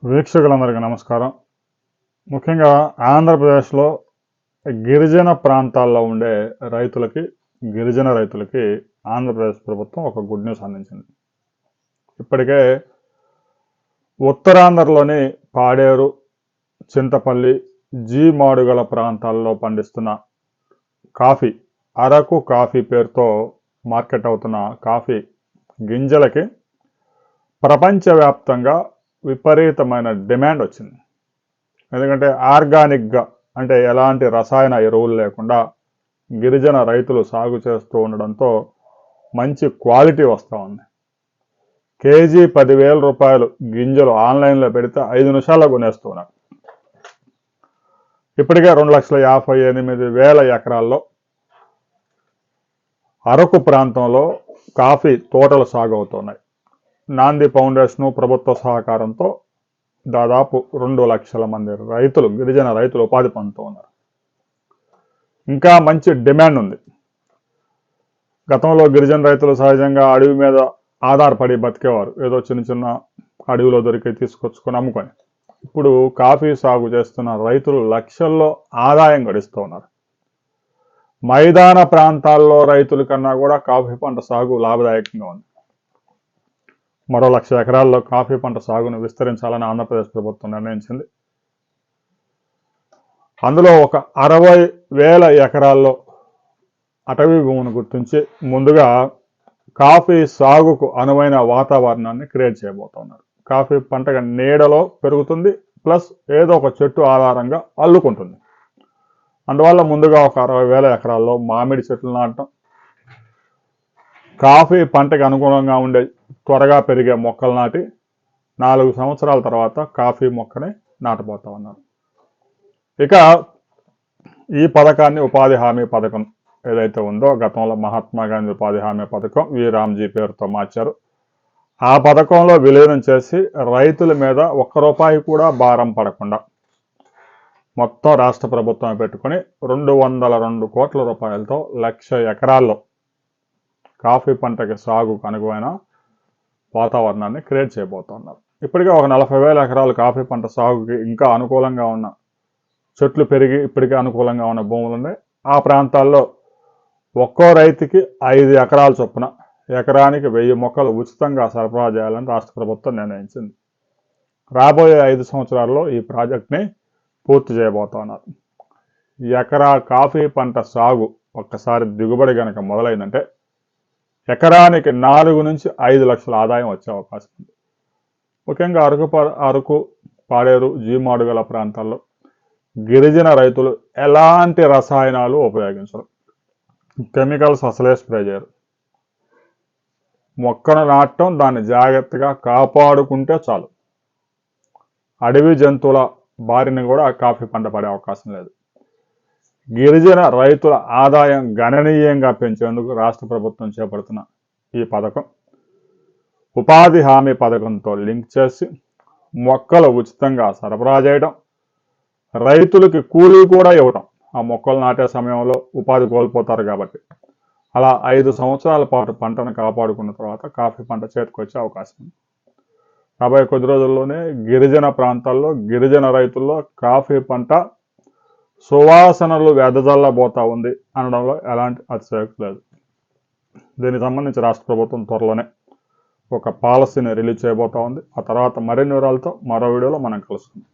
వీక్షకులందరికీ నమస్కారం. ముఖ్యంగా ఆంధ్రప్రదేశ్లో గిరిజన ప్రాంతాల్లో ఉండే గిరిజన రైతులకి ఆంధ్రప్రదేశ్ ప్రభుత్వం ఒక గుడ్ న్యూస్ అందించింది. ఇప్పటికే ఉత్తరాంధ్రలోని పాడేరు, చింతపల్లి, మాడుగల ప్రాంతాల్లో పండిస్తున్న కాఫీ, అరకు కాఫీ పేరుతో మార్కెట్ అవుతున్న కాఫీ గింజలకి ప్రపంచవ్యాప్తంగా విపరీతమైన డిమాండ్ వచ్చింది. ఎందుకంటే ఆర్గానిక్గా, అంటే ఎలాంటి రసాయన ఎరువులు లేకుండా గిరిజన రైతులు సాగు చేస్తూ ఉండడంతో మంచి క్వాలిటీ వస్తూ ఉంది. కేజీ 10,000 రూపాయలు గింజలు ఆన్లైన్లో పెడితే 5 నిమిషాల్లో కొనేస్తున్నారు. ఇప్పటికే 2,58,000 ఎకరాల్లో అరకు ప్రాంతంలో కాఫీ తోటలు సాగు అవుతున్నాయి. నాంది ఫౌండేషను ప్రభుత్వ సహకారంతో దాదాపు 2 లక్షల మంది గిరిజన రైతులు ఉపాధి పొందుతూ ఉన్నారు. ఇంకా మంచి డిమాండ్ ఉంది. గతంలో గిరిజన రైతులు సహజంగా అడవి మీద ఆధారపడి బతికేవారు. ఏదో చిన్న చిన్న అడవిలో దొరికి తీసుకొచ్చుకొని అమ్ముకొని. ఇప్పుడు కాఫీ సాగు చేస్తున్న రైతులు లక్షల్లో ఆదాయం గడిస్తూ ఉన్నారు. మైదాన ప్రాంతాల్లో రైతుల కన్నా కూడా కాఫీ పంట సాగు లాభదాయకంగా ఉంది. మరో 1,00,000 ఎకరాల్లో కాఫీ పంట సాగును విస్తరించాలని ఆంధ్రప్రదేశ్ ప్రభుత్వం నిర్ణయించింది. అందులో ఒక 60,000 ఎకరాల్లో అటవీ భూమిని గుర్తించి ముందుగా కాఫీ సాగుకు అనువైన వాతావరణాన్ని క్రియేట్ చేయబోతున్నారు. కాఫీ పంటగా నీడలో పెరుగుతుంది, ప్లస్ ఏదో ఒక చెట్టు ఆధారంగా అల్లుకుంటుంది. అందువల్ల ముందుగా ఒక 60,000 ఎకరాల్లో మామిడి చెట్లు నాటడం, కాఫీ పంటకు అనుగుణంగా ఉండే త్వరగా పెరిగే మొక్కలు నాటి 4 సంవత్సరాల తర్వాత కాఫీ మొక్కని నాటబోతా ఉన్నారు. ఇక ఈ పథకాన్ని ఉపాధి హామీ పథకం ఏదైతే ఉందో, గతంలో మహాత్మా గాంధీ ఉపాధి హామీ పథకం రామ్జీ పేరుతో మార్చారు. ఆ పథకంలో విలీనం చేసి రైతుల మీద ₹1 కూడా భారం పడకుండా మొత్తం రాష్ట్ర ప్రభుత్వం పెట్టుకుని 202 కోట్ల రూపాయలతో 1,00,000 ఎకరాల్లో కాఫీ పంటకి సాగుకు అనుగుణ వాతావరణాన్ని క్రియేట్ చేయబోతున్నారు. ఇప్పటికే ఒక 40,000 ఎకరాలు కాఫీ పంట సాగుకి ఇంకా అనుకూలంగా ఉన్న చెట్లు పెరిగి ఇప్పటికే అనుకూలంగా ఉన్న భూములు ఉన్నాయి. ఆ ప్రాంతాల్లో ఒక్కో రైతుకి 5 ఎకరాల చొప్పున ఎకరానికి 1000 మొక్కలు ఉచితంగా సరఫరా చేయాలని రాష్ట్ర ప్రభుత్వం నిర్ణయించింది. రాబోయే 5 సంవత్సరాల్లో ఈ ప్రాజెక్ట్ని పూర్తి చేయబోతున్నారు. ఎకరా కాఫీ పంట సాగు ఒక్కసారి దిగుబడి కనుక మొదలైందంటే ఎకరానికి 4 నుంచి 5 లక్షల ఆదాయం వచ్చే అవకాశం ఉంది. ముఖ్యంగా అరకు, పాడేరు, మాడుగల ప్రాంతాల్లో గిరిజన రైతులు ఎలాంటి రసాయనాలు ఉపయోగించరు. కెమికల్స్ అసలే స్ప్రే చేయరు. మొక్కను నాటడం, దాన్ని జాగ్రత్తగా కాపాడుకుంటే చాలు. అడవి జంతువుల బారిన కూడా కాఫీ పంట పడే అవకాశం లేదు. గిరిజన రైతుల ఆదాయం గణనీయంగా పెంచేందుకు రాష్ట్ర ప్రభుత్వం చేపడుతున్న ఈ పథకం ఉపాధి హామీ పథకంతో లింక్ చేసి మొక్కలు ఉచితంగా సరఫరా చేయడం, రైతులకి కూలీ కూడా ఇవ్వడం. ఆ మొక్కలు నాటే సమయంలో ఉపాధి కోల్పోతారు కాబట్టి అలా 5 సంవత్సరాల పాటు పంటను కాపాడుకున్న తర్వాత కాఫీ పంట చేతికొచ్చే అవకాశం ఉంది. రాబోయే కొద్ది రోజుల్లోనే గిరిజన ప్రాంతాల్లో గిరిజన రైతుల్లో కాఫీ పంట సువాసనలు వెదజల్లబోతా ఉంది అనడంలో ఎలాంటి అతిశయోక్తి లేదు. దీనికి సంబంధించి రాష్ట్ర ప్రభుత్వం త్వరలోనే ఒక పాలసీని రిలీజ్ చేయబోతా ఉంది. ఆ తర్వాత మరిన్ని వివరాలతో మరో వీడియోలో మనం కలుసుకుందాం.